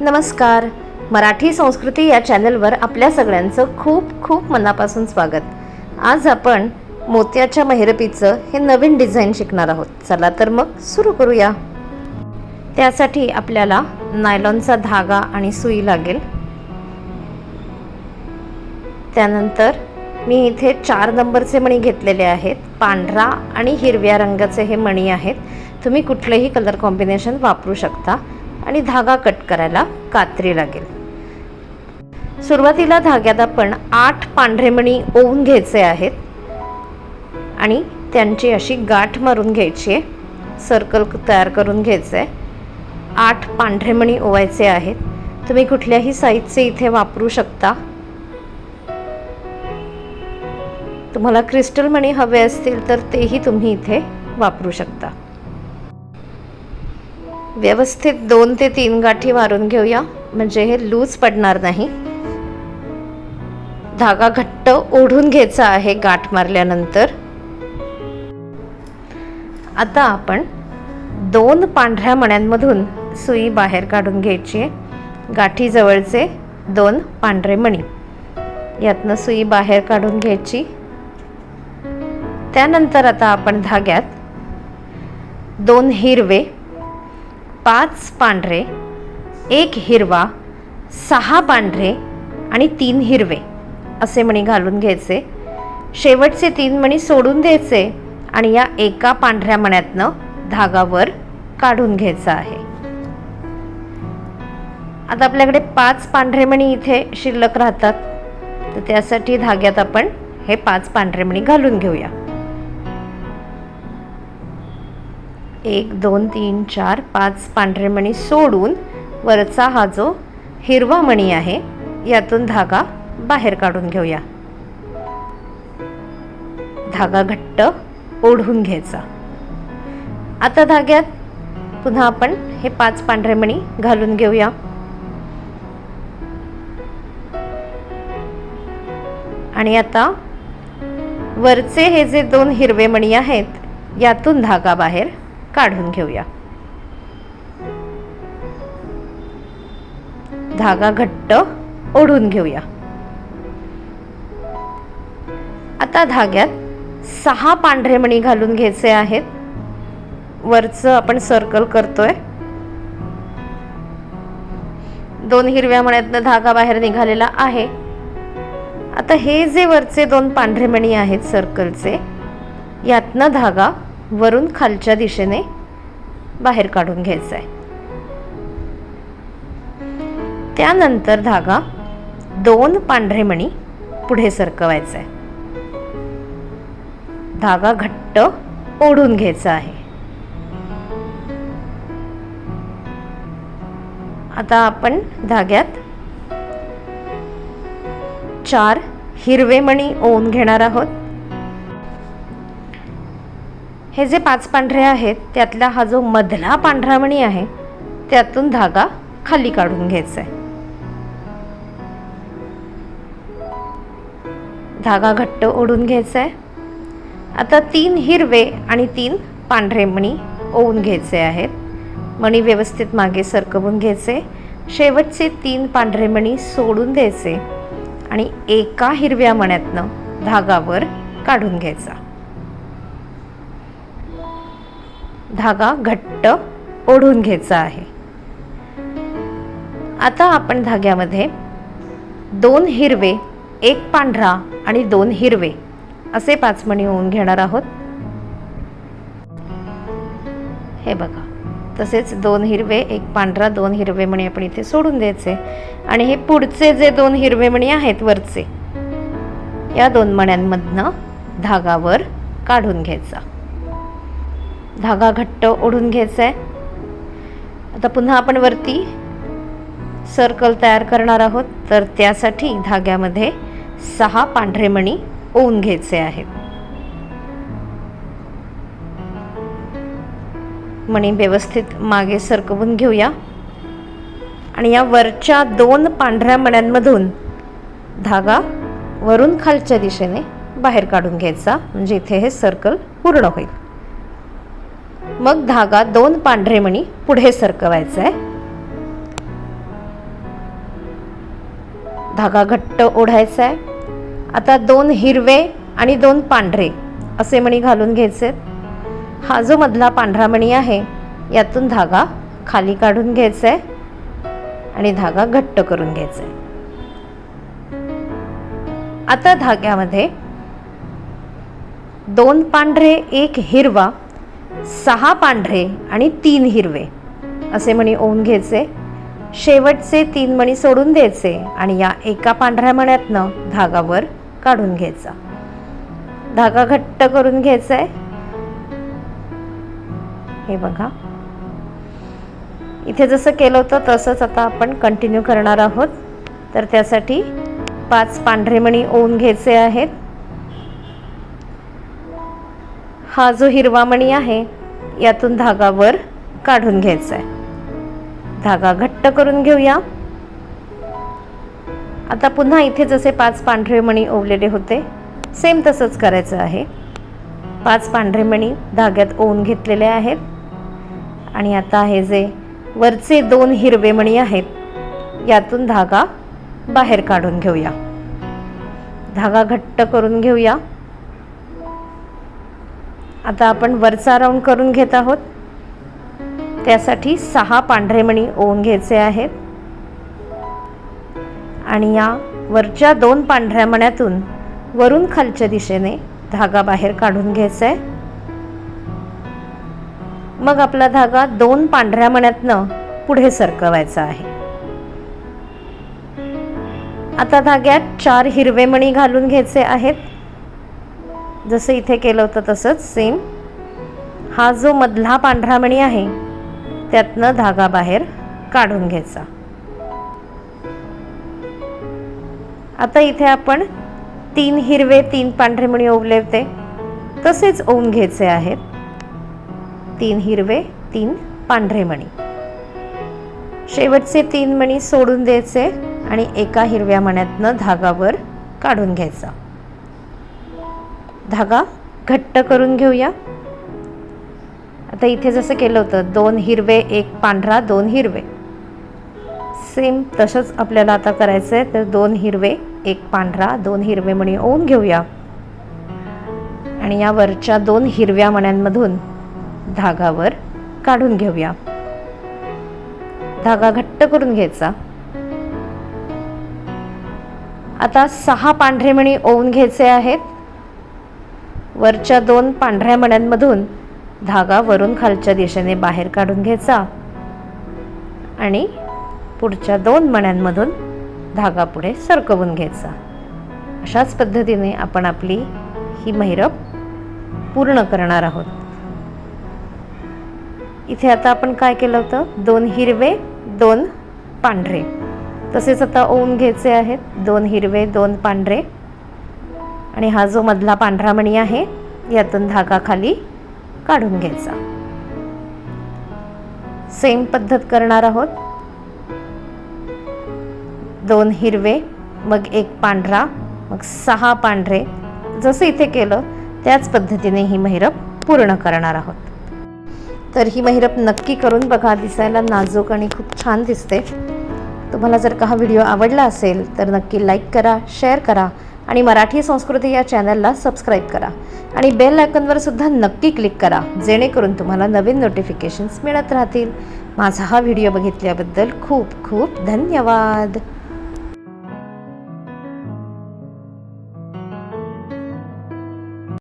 नमस्कार. मराठी संस्कृती या चॅनलवर आपल्या सगळ्यांचं खूप खूप मनापासून स्वागत. आज आपण मोत्याच्या मेहरपीचं हे नवीन डिझाईन शिकणार आहोत. चला तर मग सुरू करूया. त्यासाठी आपल्याला नायलॉनचा धागा आणि सुई लागेल. त्यानंतर मी इथे 4 नंबरचे मणी घेतलेले आहेत. पांढरा आणि हिरव्या रंगाचे हे मणी आहेत. तुम्ही कुठलेही कलर कॉम्बिनेशन वापरू शकता. आणि धागा कट करायला कात्री लागेल. सुरुवातीला धाग्यात आपण 8 पांढरे मणी ओवून घ्यायचे आहेत आणि त्यांची अशी गाठ मारून घ्यायची आहे. सर्कल तयार करून घ्यायचं आहे. 8 पांढरे मणी ओवायचे आहेत. तुम्ही कुठल्याही साईजचे इथे वापरू शकता. तुम्हाला क्रिस्टल मणी हवे असतील तर तेही तुम्ही इथे वापरू शकता. व्यवस्थित 2 ते 3 गाठी मारून घेऊया, म्हणजे हे लूज पडणार नाही. धागा घट्ट ओढून घ्यायचा आहे गाठ मारल्यानंतर. आता आपण 2 पांढऱ्या मण्यांमधून सुई बाहेर काढून घ्यायची आहे. गाठी जवळचे 2 पांढरे मणी यातनं सुई बाहेर काढून घ्यायची. त्यानंतर आता आपण धाग्यात 2 हिरवे, 5 पांढरे, 1 हिरवा, 6 पांढरे आणि 3 हिरवे असे मणी घालून घ्यायचे. शेवटचे 3 मणी सोडून द्यायचे आणि या एका पांढऱ्या मण्यातनं धागा वर काढून घ्यायचा आहे. आता आपल्याकडे 5 पांढरे मणी इथे शिल्लक राहतात, तर त्यासाठी धाग्यात आपण हे 5 पांढरे मणी घालून घेऊया. 1 2 3 4 5 पांढरे मणी सोडून वरचा हा जो हिरवा मणी आहे यातून धागा बाहेर काढून घेऊया. धागा घट्ट ओढून घ्यायचा. आता धाग्यात पुन्हा आपण हे 5 पांढरे मणी घालून घेऊया. आणि आता वरचे हे जे 2 हिरवे मणी आहेत यातून धागा बाहेर काढून घेऊया. धागा घट्ट ओढून घेऊया. आता धाग्यात 6 पांढरे मणी घालून घ्यायचे आहेत. वरचं आपण सर्कल करतोय. 2 हिरव्या मण्यातनं धागा बाहेर निघालेला आहे. आता हे जे वरचे 2 पांढरे मणी आहेत सर्कलचे, यातनं धागा वरून खालच्या दिशेने बाहेर काढून घ्यायचा आहे. त्यानंतर धागा 2 पांढरे मणी पुढे सरकवायचा आहे. धागा घट्ट ओढून घ्यायचा आहे. आता आपण धाग्यात 4 हिरवे मणी ओवून घेणार आहोत. हे जे 5 पांढरे आहेत त्यातला हा जो मधला पांढरा मणी आहे त्यातून धागा खाली काढून घ्यायचा आहे. धागा घट्ट ओढून घ्यायचा आहे. आता 3 हिरवे आणि 3 पांढरे मणी ओवून घ्यायचे आहेत. मणी व्यवस्थित मागे सरकवून घ्यायचे. शेवटचे 3 पांढरे मणी सोडून द्यायचे आणि एका हिरव्या मण्यातनं धागावर काढून घ्यायचा. धागा घट्ट ओढून घ्यायचा आहे. आता आपण धाग्यामध्ये 2 हिरवे, 1 पांढरा आणि 2 हिरवे असे 5 मणी ओवून घेणार आहोत. हे बघा, तसेच 2 हिरवे, 1 पांढरा, 2 हिरवे मणी आपण इथे सोडून द्यायचे आणि हे पुढचे जे 2 हिरवे मणी आहेत वरचे, या 2 मण्यांमधनं धागावर काढून घ्यायचा. धागा घट्ट ओढून घ्यायचा आहे. आता पुन्हा आपण वरती सर्कल तयार करणार आहोत, तर त्यासाठी धाग्यामध्ये 6 पांढरे मणी ओवून घ्यायचे आहेत. मणी व्यवस्थित मागे सरकवून घेऊया आणि या वरच्या 2 पांढऱ्या मण्यांमधून धागा वरून खालच्या दिशेने बाहेर काढून घ्यायचा, म्हणजे इथे हे सर्कल पूर्ण होईल. मग धागा 2 पांढरे मणी पुढे सरकवायचा आहे. धागा घट्ट ओढायचा आहे. आता 2 हिरवे आणि 2 पांढरे असे मणी घालून घ्यायचे. हा जो मधला पांढरा मणी आहे यातून धागा खाली काढून घ्यायचा आहे आणि धागा घट्ट करून घ्यायचा आहे. आता धाग्यामध्ये 2 पांढरे 1 हिरवा, 6 पांढरे आणि 3 हिरवे असे मणी ओवून घ्यायचे. शेवटचे 3 मणी सोडून द्यायचे आणि या एका पांढऱ्या मण्यातनं धागा वर काढून घ्यायचा. धागा घट्ट करून घ्यायचा आहे. हे बघा, इथे जसं केलं होतं तसंच आता आपण कंटिन्यू करणार आहोत. तर त्यासाठी 5 पांढरे मणी ओवून घ्यायचे आहेत. हा जो हिरवा मणी आहे यातून धागा वर काढून घ्यायचा आहे. धागा घट्ट करून घेऊया. आता पुन्हा इथे जसे 5 पांढरे मणी ओवलेले होते सेम तसंच करायचं आहे. 5 पांढरे मणी धाग्यात ओवून घेतलेले आहेत आणि आता हे जे वरचे 2 हिरवे मणी आहेत यातून धागा बाहेर काढून घेऊया. धागा घट्ट करून घेऊया. आता आपण वरचा राऊंड करून घेत आहोत. त्यासाठी 6 पांढरे मणी ओवून घ्यायचे आहेत आणि या वरच्या 2 पांढऱ्या मण्यातून वरून खालच्या दिशेने धागा बाहेर काढून घ्यायचा आहे. मग आपला धागा 2 पांढऱ्या मण्यातनं पुढे सरकवायचा आहे. आता धाग्यात 4 हिरवे मणी घालून घ्यायचे आहेत. जसं इथे केलं होतं तसंच सेम. हा जो मधला पांढरा मणी आहे त्यातनं धागा बाहेर काढून घ्यायचा. आता इथे आपण 3 हिरवे 3 पांढरे मणी ओवले होते तसेच ओवून घ्यायचे आहेत. 3 हिरवे 3 पांढरे मणी. शेवटचे 3 मणी सोडून द्यायचे आणि एका हिरव्या मण्यातनं धागा वर काढून घ्यायचा. धागा घट्ट करून घेऊया. आता इथे जसं केलं होतं 2 हिरवे 1 पांढरा 2 हिरवे सेम तसंच आपल्याला आता करायचं आहे. तर 2 हिरवे 1 पांढरा 2 हिरवे मणी ओवून घेऊया आणि या वरच्या 2 हिरव्या मण्यांमधून धागा वर काढून घेऊया. धागा घट्ट करून घ्यायचा. आता 6 पांढरे मणी ओवून घ्यायचे आहेत. वरच्या 2 पांढऱ्या मण्यांमधून धागा वरून खालच्या दिशेने बाहेर काढून घ्यायचा आणि पुढच्या 2 मण्यांमधून धागा पुढे सरकवून घ्यायचा. अशाच पद्धतीने आपण आपली ही महिरप पूर्ण करणार आहोत. इथे आता आपण काय केलं होतं 2 हिरवे 2 पांढरे तसेच आता ओवून घ्यायचे आहेत. 2 हिरवे 2 पांढरे आणि हा जो मधला पांढरा मणी आहे यातून धागा खाली काढून घ्यायचा. सेम पद्धत करणार आहोत. 2 हिरवे मग 1 पांढरा मग 6 पांढरे जसं इथे केलं त्याच पद्धतीने ही महिरप पूर्ण करणार आहोत. तर ही महिरप नक्की करून बघा. दिसायला नाजूक आणि खूप छान दिसते. तुम्हाला जर का हा व्हिडिओ आवडला असेल तर नक्की लाईक करा, शेअर करा आणि मराठी संस्कृती या चॅनलला सबस्क्राईब करा आणि बेल आयकॉनवर सुद्धा नक्की क्लिक करा जेणेकरून तुम्हाला नवीन नोटिफिकेशन्स मिळत राहतील. माझा हा व्हिडिओ बघितल्याबद्दल खूप खूप धन्यवाद.